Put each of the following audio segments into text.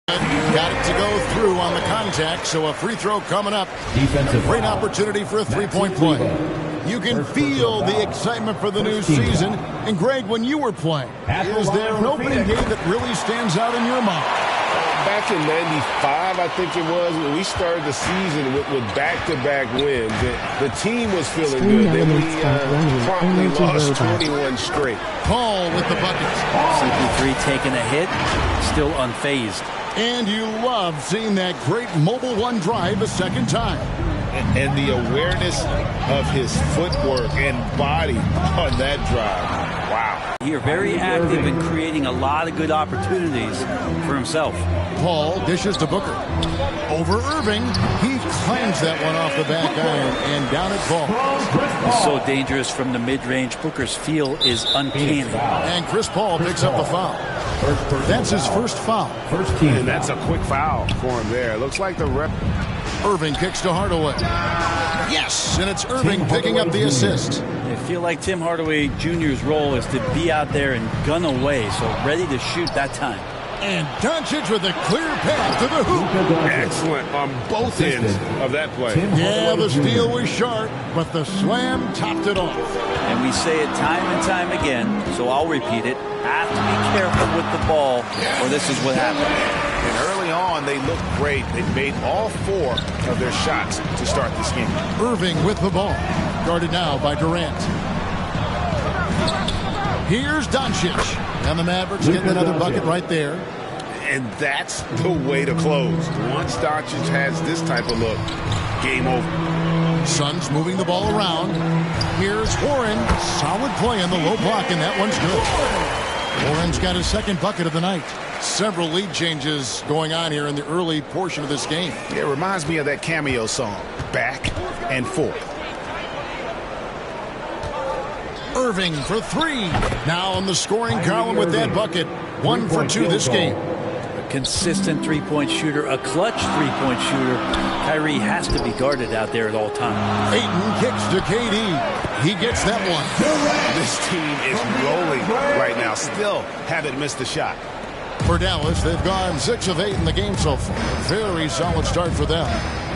Got it to go through on the contact, so a free throw coming up. Great opportunity for a three-point play. You can feel the excitement for the new season. And, Greg, when you were playing, is there an opening game that really stands out in your mind? Back in '95, I think it was, when we started the season with back-to-back wins. The team was feeling good. Then we promptly lost 21 straight. Paul with the buckets. CP3 taking a hit, still unfazed. And you love seeing that great Mobile One drive a second time. And the awareness of his footwork and body on that drive. Wow. Here, very active in creating a lot of good opportunities for himself. Paul dishes to Booker. Over Irving. He claims that one off the back iron and down it falls. He's so dangerous from the mid-range. Booker's feel is uncanny. And Chris Paul picks up the foul. That's his first foul. First team. And that's a quick foul for him there. It looks like the rep. Irving kicks to Hardaway. Yes, and it's Irving picking up the assist. I feel like Tim Hardaway Jr.'s role is to be out there and gun away, so ready to shoot that time. And Doncic with a clear path to the hoop. Excellent on both ends of that play. Yeah, the steal was sharp, but the slam topped it off. And we say it time and time again, so I'll repeat it. Have to be careful with the ball, or this is what happens. And early on, they looked great. They made all 4 of their shots to start this game. Irving with the ball. Guarded now by Durant. Here's Doncic. And the Mavericks getting another bucket right there. And that's the way to close. Once Doncic has this type of look, game over. Suns moving the ball around. Here's Warren. Solid play on the low block, and that one's good. Warren's got his second bucket of the night. Several lead changes going on here in the early portion of this game. It reminds me of that Cameo song, Back and Forth. Irving for 3. Now on the scoring column with that bucket. 1 for 2 this game. A consistent three-point shooter, a clutch three-point shooter. Kyrie has to be guarded out there at all times. Ayton kicks to KD. He gets that one. This team is rolling right now. Still haven't missed a shot. For Dallas, they've gone 6 of 8 in the game so far. Very solid start for them.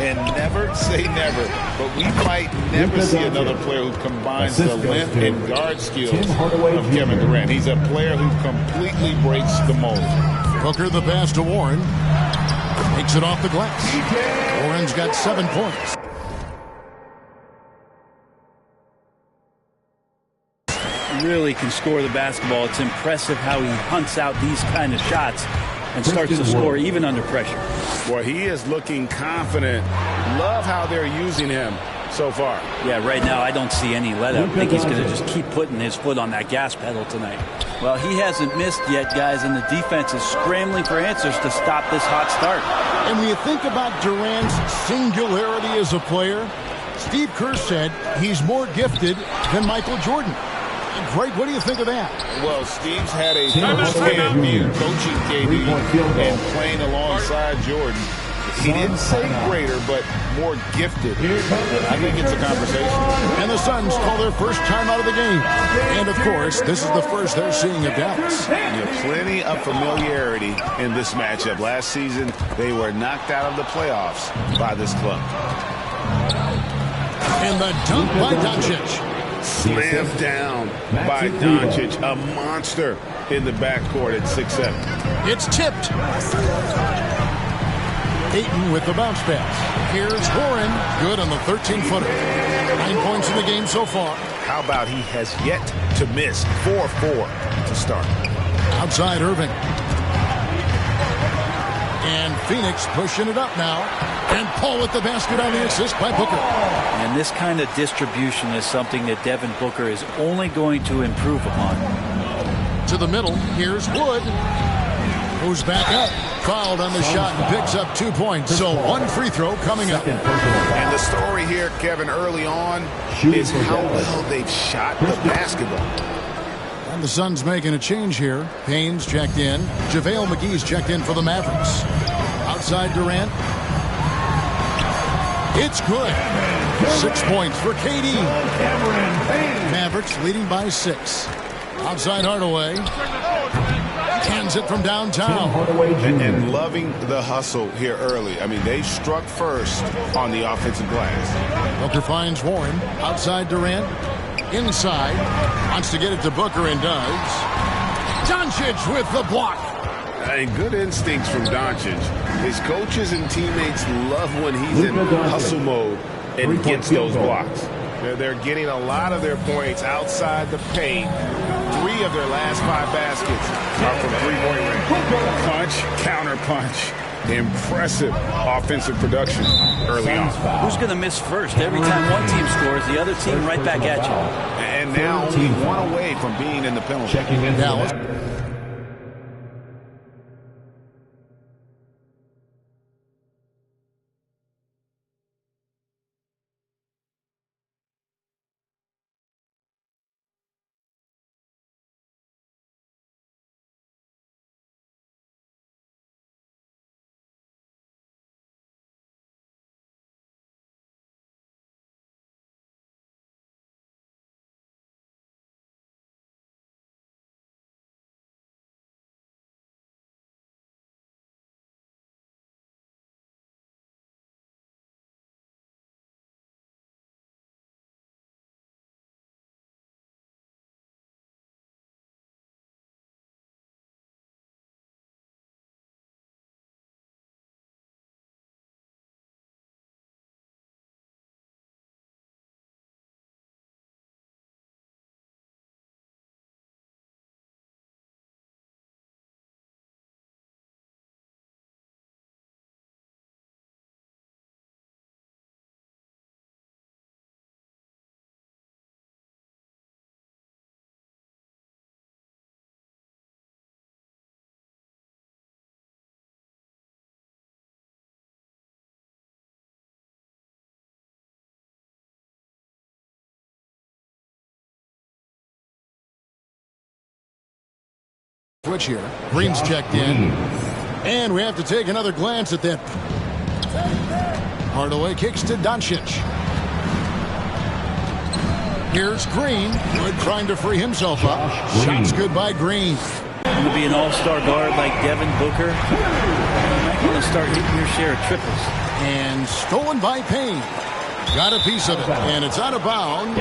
And never say never, but we might never see another player who combines the length and guard skills of Kevin Durant. He's a player who completely breaks the mold. Booker the pass to Warren. Takes it off the glass. Warren's got 7 points. Really can score the basketball. It's impressive how he hunts out these kind of shots and starts to score even under pressure. Boy, he is looking confident. Love how they're using him so far. Yeah, right now I don't see any let up. I think he's going to just keep putting his foot on that gas pedal tonight. Well, he hasn't missed yet, guys, and the defense is scrambling for answers to stop this hot start. And when you think about Durant's singularity as a player, Steve Kerr said he's more gifted than Michael Jordan. Greg, what do you think of that? Well, Steve's had a first-hand view coaching KD and playing alongside Jordan. He didn't say greater, but more gifted. I think it's a conversation. And the Suns call their first time out of the game. And, of course, this is the first they're seeing of Dallas. Plenty of familiarity in this matchup. Last season, they were knocked out of the playoffs by this club. And the dunk by Doncic. Slammed down by Doncic, a monster in the backcourt at 6'7". It's tipped. Ayton with the bounce pass. Here's Warren. Good on the 13-footer. 9 points in the game so far. How about he has yet to miss 4-4 to start. Outside Irving. And Phoenix pushing it up now. And Paul with the basket on the assist by Booker. And this kind of distribution is something that Devin Booker is only going to improve upon. To the middle, here's Wood. Goes back up. Fouled on the shot and picks up 2 points. So 1 free throw coming up. And the story here, Kevin, early on is how well they've shot the basketball. And the Suns making a change here. Payne's checked in. JaVale McGee's checked in for the Mavericks. Outside Durant. It's good. 6 points for KD. Mavericks leading by 6. Outside Hardaway. Hands it from downtown. And loving the hustle here early. I mean, they struck first on the offensive glass. Booker finds Warren. Outside Durant. Inside. Wants to get it to Booker and does. Doncic with the block. And good instincts from Doncic. His coaches and teammates love when he's in hustle mode and gets those blocks. They're getting a lot of their points outside the paint. 3 of their last 5 baskets are from three-point range. Punch, counter punch. Impressive offensive production early on. Who's going to miss first? Every time one team scores, the other team right back at you. And now only 1 away from being in the penalty. Checking in Dallas. Switch here. Green's checked in. And we have to take another glance at that. Hardaway kicks to Doncic. Here's Green. Good, trying to free himself up. Shots good by Green. Going to be an all-star guard like Devin Booker. You might want to start hitting your share of triples. And stolen by Payne. Got a piece of it. And it's out of bounds.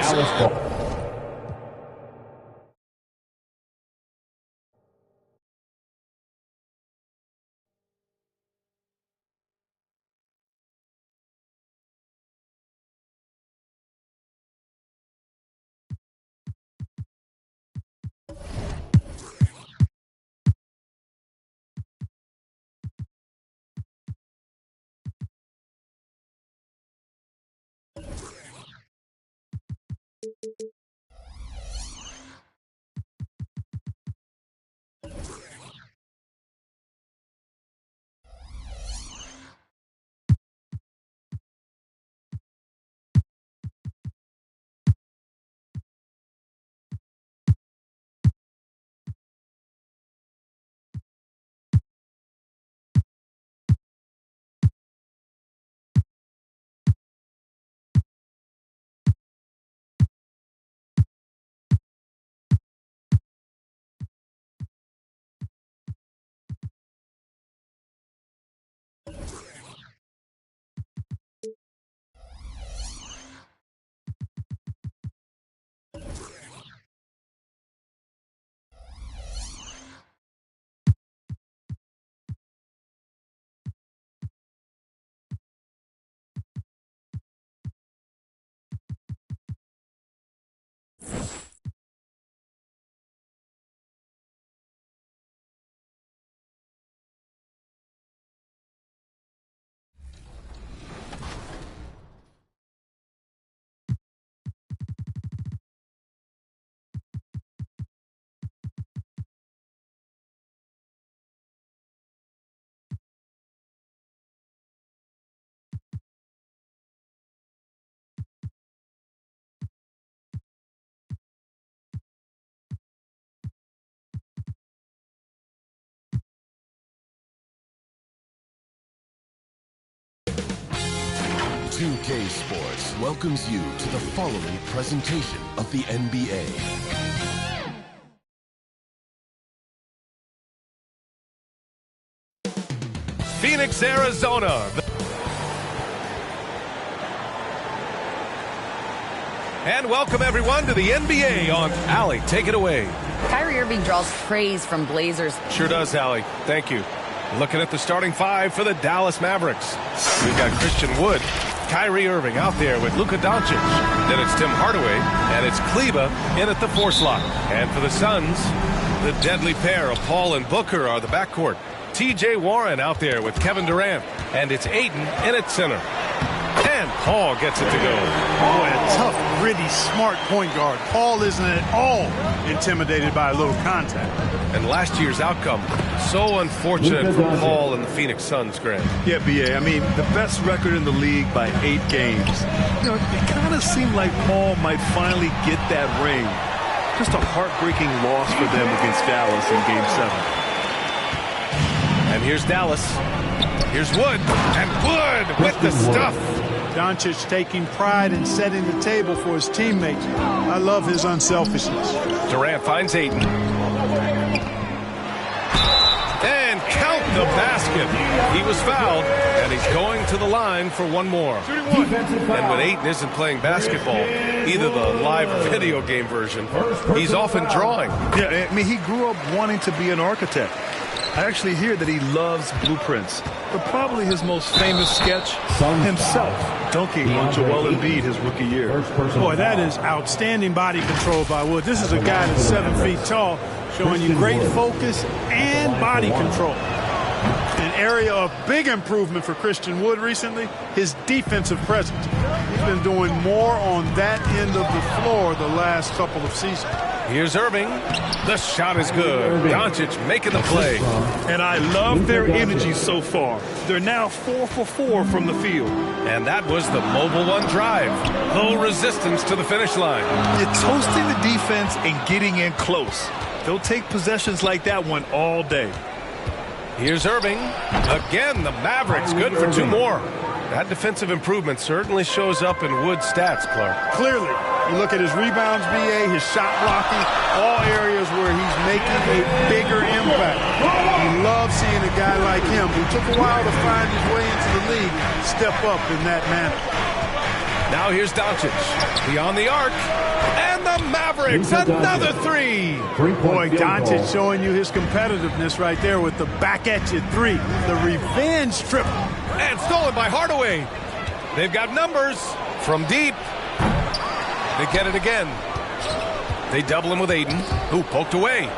K Sports welcomes you to the following presentation of the NBA. Phoenix, Arizona. And welcome, everyone, to the NBA on Allie. Take it away. Kyrie Irving draws praise from Blazers. Sure does, Allie. Thank you. Looking at the starting five for the Dallas Mavericks. We've got Christian Wood, Kyrie Irving out there with Luka Doncic. Then it's Tim Hardaway, and it's Kleber in at the 4 slot. And for the Suns, the deadly pair of Paul and Booker are the backcourt. T.J. Warren out there with Kevin Durant, and it's Ayton in at center. And Paul gets it to go. Boy, a tough, gritty, smart point guard. Paul isn't at all intimidated by a little contact. And last year's outcome, so unfortunate for Paul and the Phoenix Suns, Grant. Yeah, B.A. I mean, the best record in the league by 8 games. You know, it kind of seemed like Paul might finally get that ring. Just a heartbreaking loss for them against Dallas in Game 7. And here's Dallas. Here's Wood. And Wood with the stuff. Doncic taking pride in setting the table for his teammates. I love his unselfishness. Durant finds Ayton. And count the basket. He was fouled, and he's going to the line for one more. And when Ayton isn't playing basketball, either the live or video game version, he's often drawing. Yeah, I mean, he grew up wanting to be an architect. I actually hear that he loves blueprints, but probably his most famous sketch, himself dunking on Joel Embiid his rookie year. Boy, that is outstanding body control by Wood. This is a guy that's 7 feet tall, showing you great focus and body control. An area of big improvement for Christian Wood recently, his defensive presence. He's been doing more on that end of the floor the last couple of seasons. Here's Irving. The shot is good. Doncic making the play. And I love their energy so far. They're now 4 for 4 from the field. And that was the mobile one drive. Low resistance to the finish line. It's toasting the defense and getting in close. They'll take possessions like that one all day. Here's Irving. Again, the Mavericks good for 2 more. That defensive improvement certainly shows up in Wood's stats, Clark. Clearly. You look at his rebounds, B.A., his shot blocking, all areas where he's making a bigger impact. You love seeing a guy like him who took a while to find his way into the league step up in that manner. Now here's Doncic. Beyond the arc. And the Mavericks, another 3. Boy, Doncic showing you his competitiveness right there with the back-at-you 3. The revenge triple. And stolen by Hardaway. They've got numbers from deep. They get it again. They double him with Ayton, who poked away.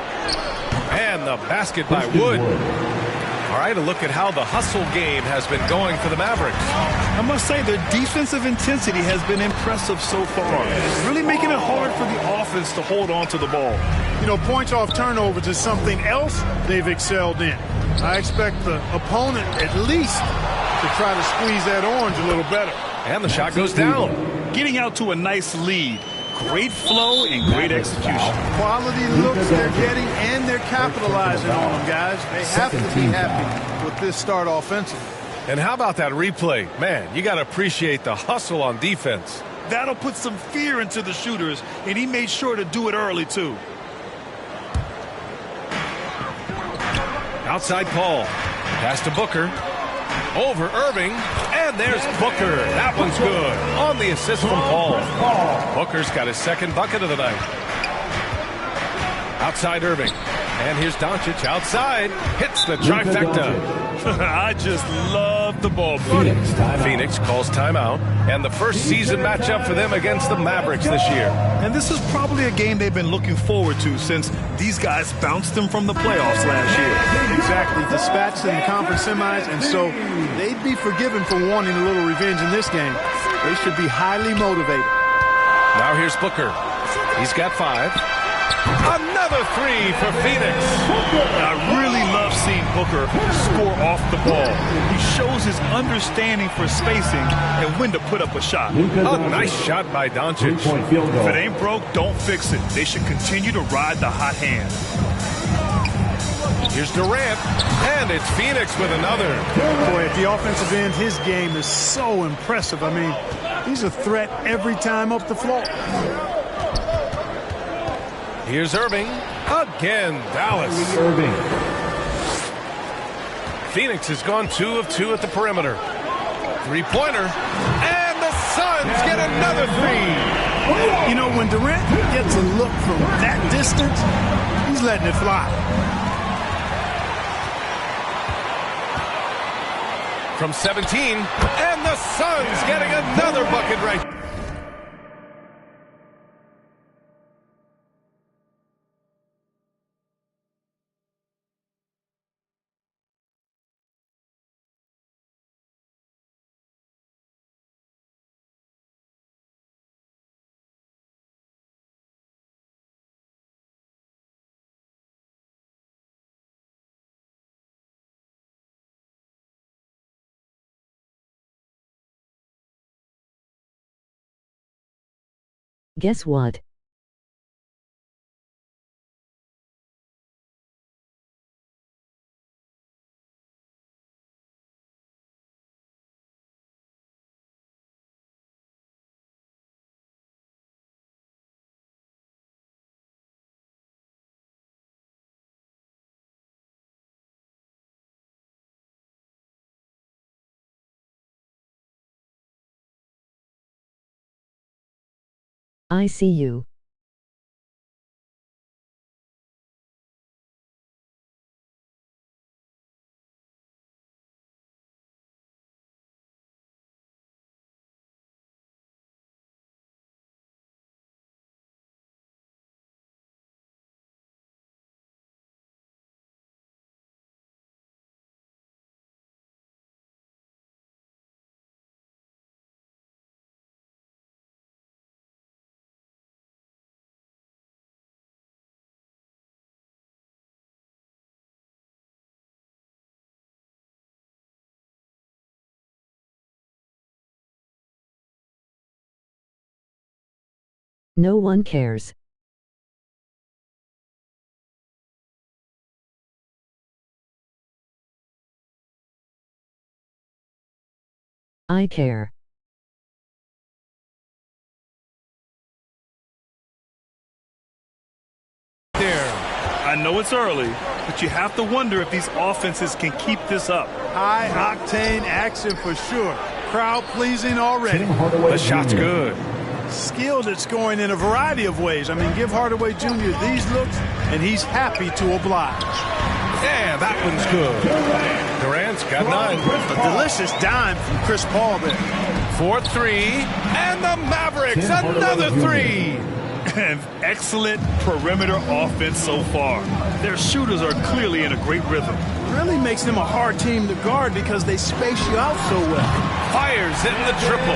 And the basket by Wood. All right, a look at how the hustle game has been going for the Mavericks. I must say their defensive intensity has been impressive so far. Really making it hard for the offense to hold on to the ball. You know, points off turnovers is something else they've excelled in. I expect the opponent at least to try to squeeze that orange a little better. And the shot goes down. Getting out to a nice lead. Great flow and great execution. Quality looks they're getting, and they're capitalizing on them, guys. They have to be happy with this start offensively. And how about that replay? Man, you got to appreciate the hustle on defense. That'll put some fear into the shooters, and he made sure to do it early, too. Outside Paul. Pass to Booker. Over Irving. And there's Booker. That one's good. On the assist from Paul. Booker's got his second bucket of the night. Outside Irving. And here's Doncic outside. Hits the trifecta. I just love the ball movement. Phoenix calls timeout. And the first season matchup for them against the Mavericks this year. And this is probably a game they've been looking forward to since these guys bounced them from the playoffs last year. Exactly. Dispatched in the conference semis, and so they'd be forgiven for wanting a little revenge in this game. They should be highly motivated. Now here's Booker. He's got 5. Another 3 for Phoenix. I really love seeing Booker score off the ball. He shows his understanding for spacing and when to put up a shot. A nice shot by Doncic. If it ain't broke, don't fix it. They should continue to ride the hot hand. Here's Durant, and it's Phoenix with another. Boy, at the offensive end, his game is so impressive. I mean, he's a threat every time up the floor. Here's Irving. Again, Dallas. Phoenix has gone 2 of 2 at the perimeter. Three-pointer, and the Suns get another 3. You know, when Durant gets a look from that distance, he's letting it fly. From 17, and the Suns getting another bucket right. Guess what? I see you. No one cares. I care. I know it's early, but you have to wonder if these offenses can keep this up. High-octane action for sure. Crowd-pleasing already. The shot's good. Skilled at scoring in a variety of ways. I mean, give Hardaway Jr. these looks, and he's happy to oblige. Yeah, that one's good. Durant's got 9. A delicious dime from Chris Paul there. 4-3, and the Mavericks another 3. And excellent perimeter offense so far. Their shooters are clearly in a great rhythm. Really makes them a hard team to guard because they space you out so well. Fires in the triple.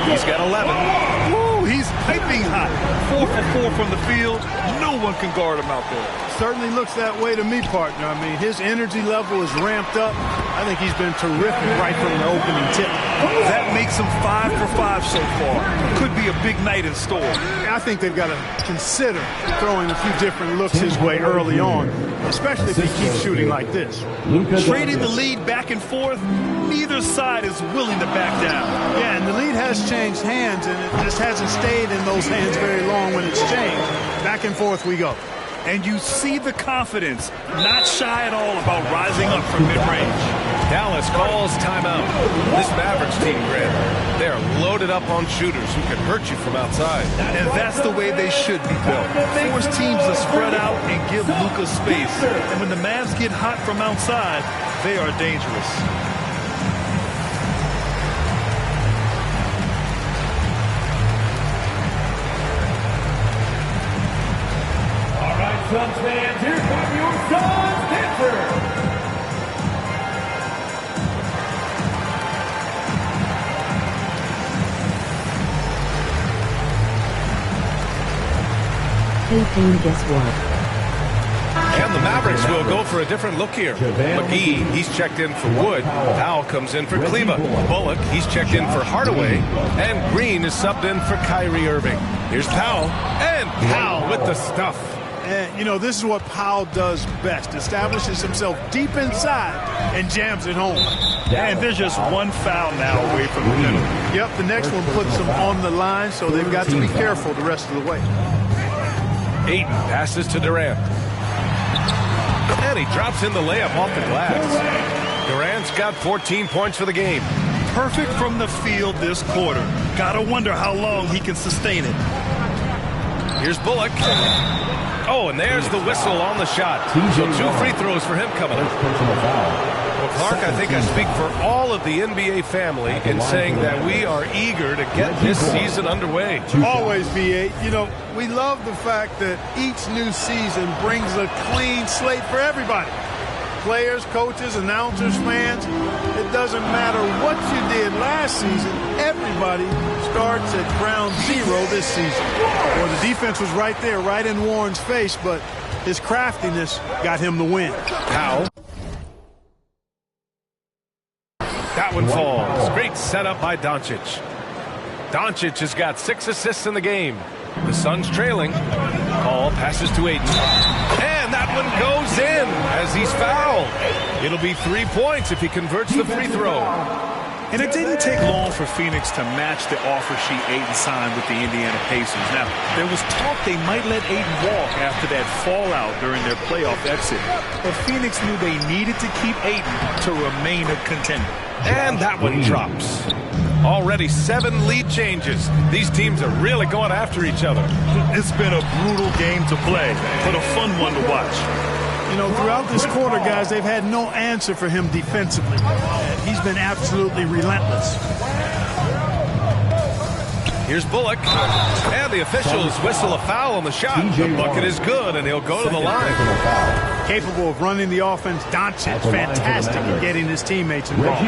He's got 11. Woo, he's piping hot. 4 for 4 from the field. No one can guard him out there. Certainly looks that way to me, partner. I mean, his energy level is ramped up. I think he's been terrific right from the opening tip. That makes him 5 for 5 so far. Could be a big night in store. I think they've got to consider throwing a few different looks his way early on, especially if he keeps shooting like this. Trading the lead back and forth, neither side is willing to back down. Yeah, and the lead has changed hands, and it just hasn't stayed in those hands very long when it's changed. Back and forth we go. And you see the confidence, not shy at all about rising up from mid-range. Dallas calls timeout. This Mavericks team, Grant, they're loaded up on shooters who can hurt you from outside. And that's the way they should be built. Force teams to spread out and give Luka space. And when the Mavs get hot from outside, they are dangerous. Suns fans, here come your Suns Panthers. Hey Payne, guess what? And the Mavericks will go for a different look here. McGee, he's checked in for Wood. Powell comes in for Kleber. Bullock, he's checked in for Hardaway. And Green is subbed in for Kyrie Irving. Here's Powell. And Powell with the stuff. And, you know, this is what Powell does best. Establishes himself deep inside and jams it home. And there's just one foul now away from the middle. Yep, the next one puts them on the line, so they've got to be careful the rest of the way. Ayton passes to Durant. And he drops in the layup off the glass. Durant's got 14 points for the game. Perfect from the field this quarter. Gotta wonder how long he can sustain it. Here's Bullock. Oh, and there's the whistle on the shot. So 2 free throws for him coming up. Well, Clark, I think I speak for all of the NBA family in saying that we are eager to get this season underway. Always, B.A. You know, we love the fact that each new season brings a clean slate for everybody. Players, coaches, announcers, fans. It doesn't matter what you did last season. Everybody starts at ground zero this season. Well, the defense was right there, right in Warren's face, but his craftiness got him the win. Powell. That one falls. Great setup by Doncic. Doncic has got 6 assists in the game. The Suns trailing. Ball passes to Ayton. And that one goes in as he's fouled. It'll be 3 points if he converts the free throw. And it didn't take long for Phoenix to match the offer sheet Ayton signed with the Indiana Pacers. Now, there was talk they might let Ayton walk after that fallout during their playoff exit. But Phoenix knew they needed to keep Ayton to remain a contender. And that one drops. Already 7 lead changes. These teams are really going after each other. It's been a brutal game to play, but a fun one to watch. You know, throughout this quarter, guys, they've had no answer for him defensively. He's been absolutely relentless. Here's Bullock. And the officials whistle a foul on the shot. The bucket is good, and he'll go to the line. Capable of running the offense. Doncic, fantastic at getting his teammates involved.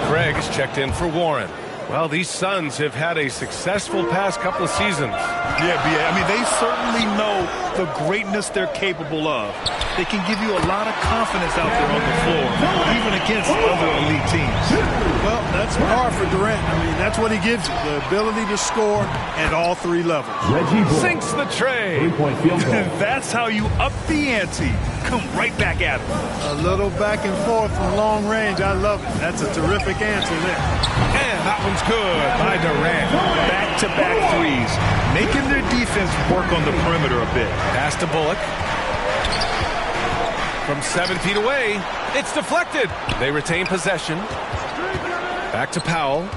Craig is checked in for Warren. Well, these Suns have had a successful past couple of seasons. Yeah, B.A. I mean, they certainly know the greatness they're capable of. They can give you a lot of confidence out there on the floor, even against other elite teams. Well, that's par for Durant. I mean, that's what he gives you, the ability to score at all 3 levels. Sinks the tray. That's how you up the ante. Come right back at him. A little back and forth from long range. I love it. That's a terrific answer there. And that one's good by Durant. Back-to-back threes, making their defense work on the perimeter a bit. Pass to Bullock. From 7 feet away, it's deflected. They retain possession. Back to Powell.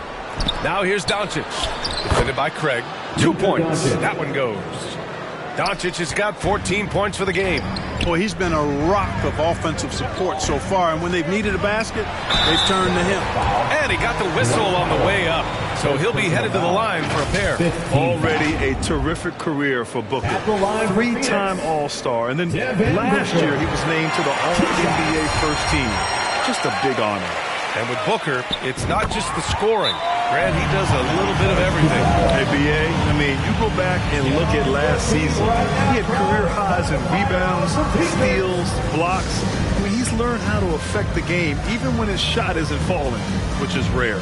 Now here's Doncic. Defended by Craig. 2 points. That one goes. Doncic has got 14 points for the game. Boy, he's been a rock of offensive support so far, and when they've needed a basket, they've turned to him. And he got the whistle on the way up, so he'll be headed to the line for a pair. Already a terrific career for Booker. 3-time All-Star, and then last year he was named to the All-NBA First Team. Just a big honor. And with Booker, it's not just the scoring. Grant, he does a little bit of everything. Hey, B.A., I mean, you go back and look at last season. He had career highs in rebounds, steals, blocks. I mean, he's learned how to affect the game, even when his shot isn't falling, which is rare.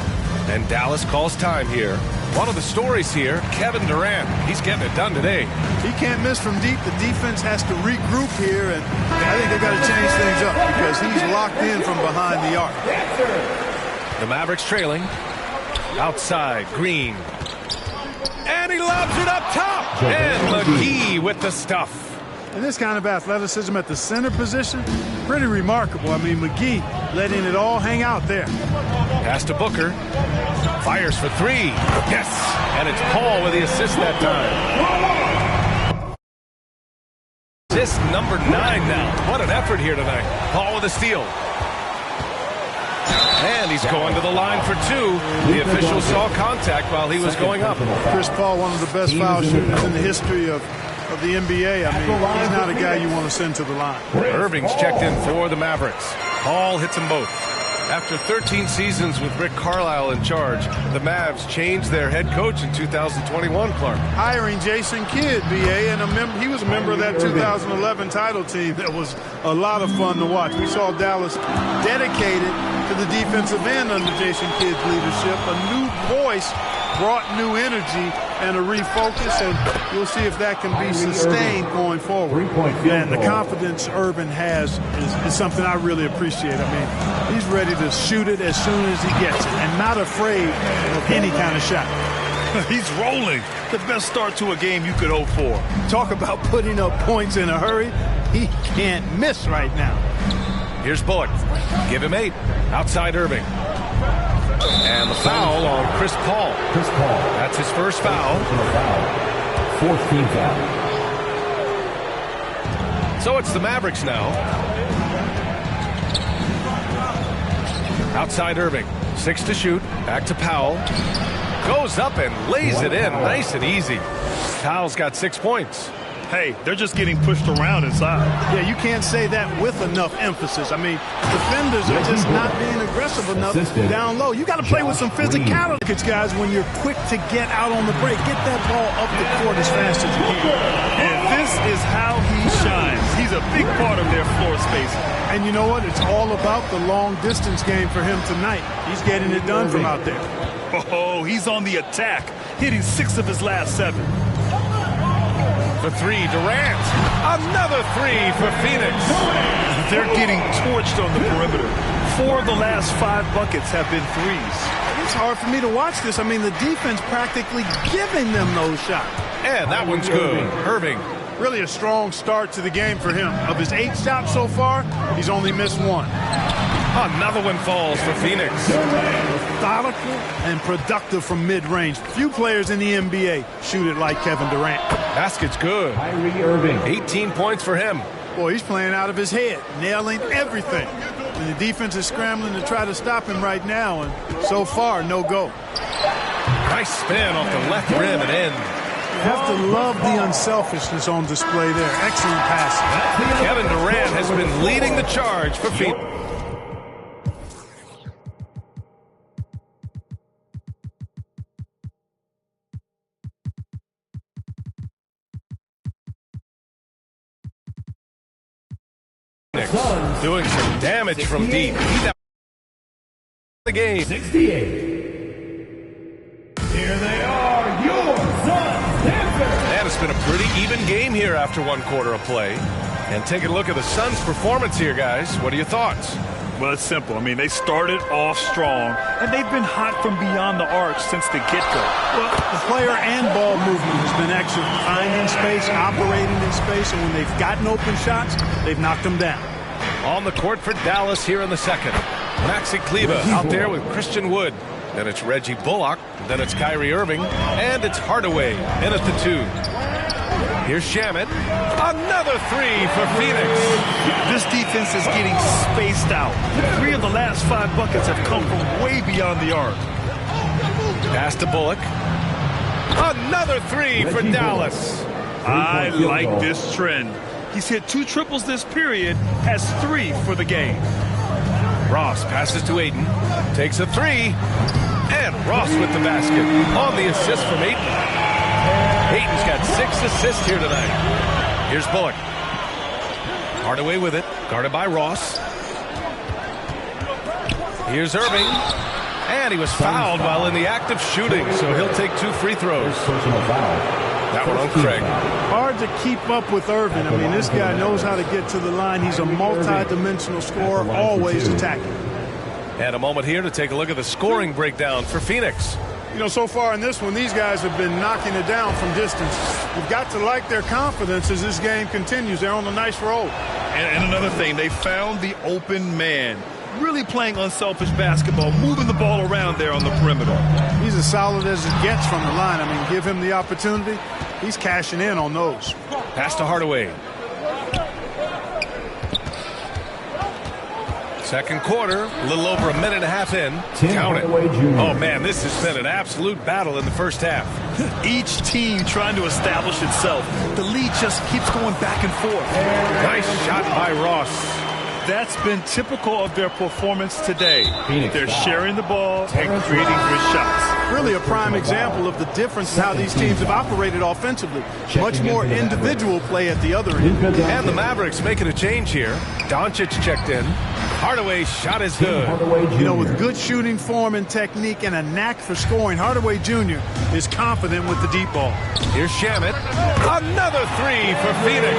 And Dallas calls time here. One of the stories here, Kevin Durant. He's getting it done today. He can't miss from deep. The defense has to regroup here, and I think they've got to change things up because he's locked in from behind the arc. The Mavericks trailing. Outside, Green. And he lobs it up top. And McGee with the stuff. And this kind of athleticism at the center position, pretty remarkable. I mean, McGee letting it all hang out there. Pass to Booker. Fires for 3. Yes. And it's Paul with the assist that time. Assist number 9 now. What an effort here tonight. Paul with a steal. And he's going to the line for 2. The official saw contact while he was going up. Chris Paul, one of the best foul shooters in the history of the NBA. I mean, he's not a guy you want to send to the line. Irving's checked in for the Mavericks. Paul hits them both. After 13 seasons with Rick Carlisle in charge, the Mavs changed their head coach in 2021, Clark. Hiring Jason Kidd, B.A., and he was a member of that 2011 title team. That was a lot of fun to watch. We saw Dallas dedicated to the defensive end under Jason Kidd's leadership. A new voice brought new energy and a refocus, and you'll see if that can be sustained going forward. And the confidence Irvin has is something I really appreciate. I mean, he's ready to shoot it as soon as he gets it and not afraid of any kind of shot. He's rolling. The best start to a game you could hope for. Talk about putting up points in a hurry. He can't miss right now. Here's Bullock. Give him 8. Outside Irving. And the foul on Chris Paul. That's his first foul. 4th team foul. So it's the Mavericks now. Outside Irving. 6 to shoot. Back to Powell. Goes up and lays it in. Nice and easy. Powell's got 6 points. Hey, they're just getting pushed around inside. Yeah, you can't say that with enough emphasis. I mean, defenders are just not being aggressive enough down low. You got to play with some physicality, guys, when you're quick to get out on the break. Get that ball up the court as fast as you can. And this is how he shines. He's a big part of their floor space. And you know what? It's all about the long distance game for him tonight. He's getting it done from out there. Oh, he's on the attack, hitting 6 of his last 7. For 3, Durant. Another 3 for Phoenix. They're getting torched on the perimeter. 4 of the last 5 buckets have been threes. It's hard for me to watch this. I mean, the defense practically giving them those shots. And that one's good. Irving. Really a strong start to the game for him. Of his 8 shots so far, he's only missed 1. Another one falls for Phoenix. Methodical and productive from mid-range. Few players in the NBA shoot it like Kevin Durant. Basket's good. Kyrie Irving. 18 points for him. Boy, he's playing out of his head, nailing everything. And the defense is scrambling to try to stop him right now, and so far, no go. Nice spin off the left rim and in. You have to love the unselfishness on display there. Excellent passing. Kevin Durant has been leading the charge for Phoenix. Doing some damage from deep. The game. 68. Here they are, your Suns, Denver. And it's been a pretty even game here after 1 quarter of play. And take a look at the Suns' performance here, guys. What are your thoughts? Well, it's simple. I mean, they started off strong, and they've been hot from beyond the arc since the get-go. Well, the player and ball movement has been actually finding space, operating in space, and when they've gotten open shots, they've knocked them down. On the court for Dallas here in the second. Maxi Kleber out there with Christian Wood. Then it's Reggie Bullock. Then it's Kyrie Irving. And it's Hardaway in at the 2. Here's Shamet. Another 3 for Phoenix. This defense is getting spaced out. 3 of the last 5 buckets have come from way beyond the arc. Pass to Bullock. Another 3 for Dallas. I like this trend. He's hit 2 triples this period, has 3 for the game. Ross passes to Ayton. Takes a 3. And Ross with the basket on the assist from Ayton. Ayton's got 6 assists here tonight. Here's Bullock. Hardaway with it. Guarded by Ross. Here's Irving. And he was fouled while in the act of shooting, so he'll take 2 free throws. That one on Craig. Hard to keep up with Irving. I mean, this guy knows how to get to the line. He's a multi-dimensional scorer, always attacking. And a moment here to take a look at the scoring breakdown for Phoenix. You know, so far in this one, these guys have been knocking it down from distance. You've got to like their confidence as this game continues. They're on a nice roll. And another thing, they found the open man. Really playing unselfish basketball, moving the ball around there on the perimeter. He's as solid as it gets from the line. I mean, give him the opportunity. He's cashing in on those. Pass to Hardaway. Second quarter, a little over a minute and a half in. Count it. Oh, man, this has been an absolute battle in the first half. Each team trying to establish itself. The lead just keeps going back and forth. Nice shot by Ross. That's been typical of their performance today. They're sharing the ball and creating good shots. Really a prime example of the difference in how these teams have operated offensively. Much more individual play at the other end. And the Mavericks making a change here. Doncic checked in. Hardaway's shot is good. You know, with good shooting form and technique and a knack for scoring, Hardaway Jr. is confident with the deep ball. Here's Shamet. Another 3 for Phoenix.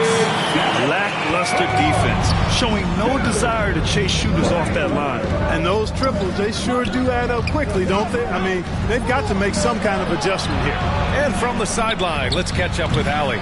Lackluster defense, showing no desire to chase shooters off that line. And those triples, they sure do add up quickly, don't they? I mean, they've got to make some kind of adjustment here. And from the sideline, let's catch up with Allie.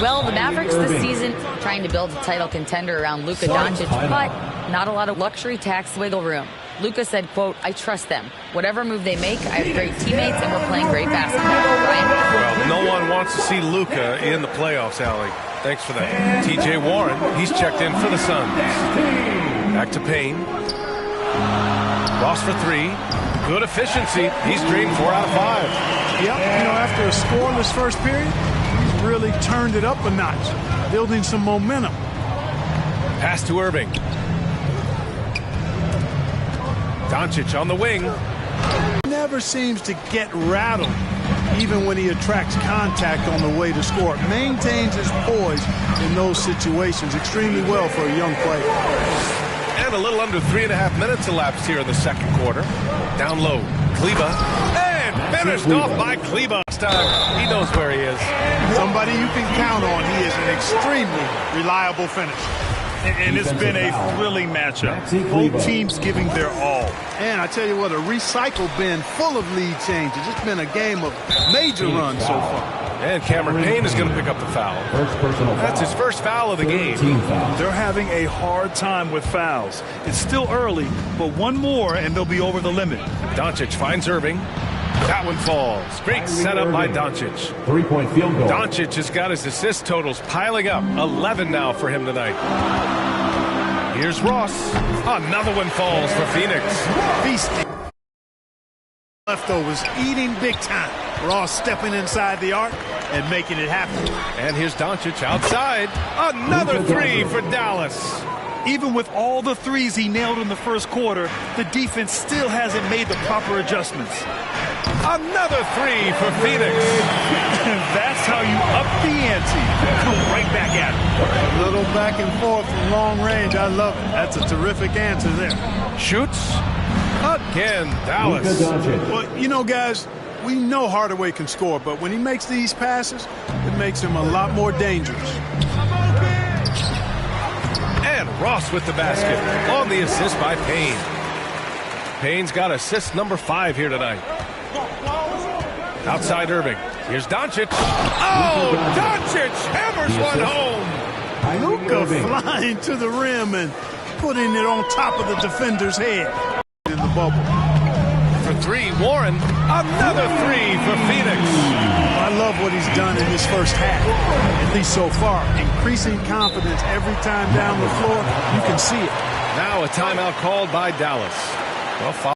Well, the Mavericks this season trying to build a title contender around Luka Doncic, but Not a lot of luxury tax wiggle room. Luka said, quote, I trust them. Whatever move they make, I have great teammates and we're playing great basketball. Ryan? Well, no one wants to see Luka in the playoffs, Allie. Thanks for that. TJ Warren, he's checked in for the Suns. Back to Payne. Ross for three. Good efficiency. He's dreamed 4 out of 5. Yep, you know, after a scoreless first period, he's really turned it up a notch, building some momentum. Pass to Irving. Doncic on the wing. Never seems to get rattled, even when he attracts contact on the way to score. Maintains his poise in those situations extremely well for a young player. And a little under 3.5 minutes elapsed here in the second quarter. Down low, Kleber. And finished off by Kleber. He knows where he is. Somebody you can count on. He is an extremely reliable finisher. And it's been a thrilling matchup. Both teams giving their all. And I tell you what, a recycle bin full of lead changes. It's been a game of major runs so far. And Cameron Payne is going to pick up the foul. That's his first foul of the game. They're having a hard time with fouls. It's still early, but one more and they'll be over the limit. Doncic finds Irving. That one falls. Great setup by Doncic. 3-point field goal. Doncic has got his assist totals piling up. 11 now for him tonight. Here's Ross. Another one falls for Phoenix. Feasting. Leftovers eating big time. Ross stepping inside the arc and making it happen. And here's Doncic outside. Another three for Dallas. Even with all the threes he nailed in the first quarter, the defense still hasn't made the proper adjustments. Another three for Phoenix. That's how you up the ante. Come right back at it. A little back and forth from long range. I love it. That's a terrific answer there. Shoots. Again, Dallas. Well, you know, guys, we know Hardaway can score, but when he makes these passes, it makes him a lot more dangerous. And Ross with the basket on the assist by Payne. Payne's got assist number 5 here tonight. Outside Irving. Here's Doncic. Oh, Doncic hammers one home. Luka flying to the rim and putting it on top of the defender's head in the bubble. For 3, Warren. Another 3 for Phoenix. I love what he's done in this first half, at least so far. Increasing confidence every time down the floor. You can see it. Now a timeout called by Dallas. Well,